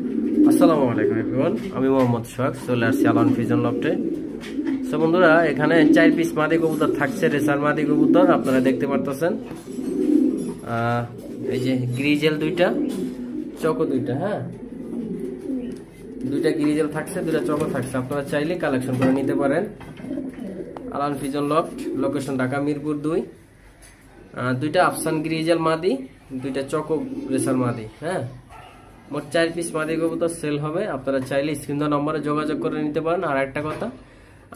আসসালামু আলাইকুম এভরিওয়ান, আমি মোহাম্মদ সোহাগ চলে আসছি আলান ফিজন লফটে। সো বন্ধুরা, এখানে 4 পিস মাদি কবুতর থাকছে, রেসার মাদি কবুতর আপনারা দেখতে পারতেছেন। এই যে গ্রিজেল দুইটা, চকো দুইটা, হ্যাঁ দুইটা গ্রিজেল থাকছে, দুইটা চকো থাকছে। আপনারা চাইলে কালেকশন করে নিতে পারেন। আলান ফিজন লফট, লোকেশন ঢাকা মিরপুর 2। দুইটা আফসান গ্রিজেল মাদি, দুইটা চকো রেসার মাদি, হ্যাঁ মোট 4 পিস মাদি কবুতর সেল হবে। আপনারা চাইলে স্ক্রিন দেওয়া নম্বরে যোগাযোগ করে নিতে পারেন। আর একটা কথা,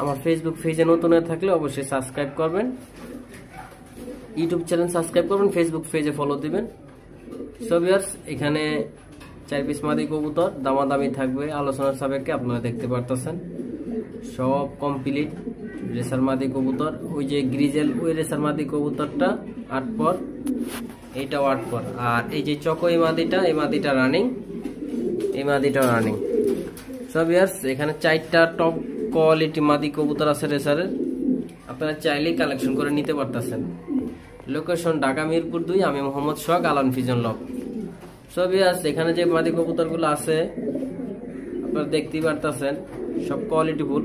আমার ফেসবুক পেজে নতুন হয়ে থাকলে অবশ্যই সাবস্ক্রাইব করবেন, ইউটিউব চ্যানেল সাবস্ক্রাইব করবেন, ফেসবুক পেজে ফলো দিবেন। সো ভিউয়ার্স, এখানে 4 পিস মাদি কবুতর দামাদামি থাকবে আলোচনার সাপেক্ষে। আপনারা দেখতে পারতেছেন সব কমপ্লিট রেসার মাদি কবুতর। ওই যে গ্রিজেল ওই রেসার মাদি কবুতরটা 8 পর, এইটাও 8 পর। আর এই যে চকো এই মাদিটা রানিং, এই মাদিটা রানিং। সো ভিউয়ার্স, এখানে 4টা টপ কোয়ালিটি মাদি কবুতর আছে রেসারের। আপনারা চাইলেই কালেকশন করে নিতে পারতেছেন। লোকেশন ঢাকা মিরপুর 2, আমি মোহাম্মদ সোহাগ, আলান ফিজন লফট। সো ভিউয়ার্স, এখানে যে মাদি কবুতরগুলো আছে আপনারা দেখতেই পারতেছেন সব কোয়ালিটি ফুল।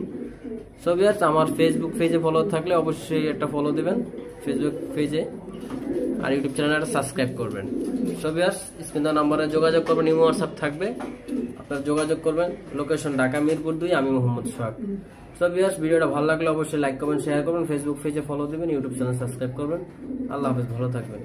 সো ভিউয়ার্স, আমার ফেসবুক পেজে ফলো থাকলে অবশ্যই একটা ফলো দিবেন ফেসবুক পেজে, আর ইউটিউব চ্যানেলটা সাবস্ক্রাইব করবেন। সো ভিউয়ার্স, স্ক্রিন দেওয়া নম্বরে যোগাযোগ করবেন, ইমো হোয়াটসঅ্যাপ থাকবে, আপনারা যোগাযোগ করবেন। লোকেশন ঢাকা মিরপুর 2, আমি মোহাম্মদ সোহাগ। সো ভিউয়ার্স, ভিডিওটা ভালো লাগলে অবশ্যই লাইক করবেন, শেয়ার করবেন, ফেসবুক পেজে ফলো দিবেন, ইউটিউব চ্যানেল সাবস্ক্রাইব করবেন। আল্লাহ হাফেজ, ভালো থাকবেন।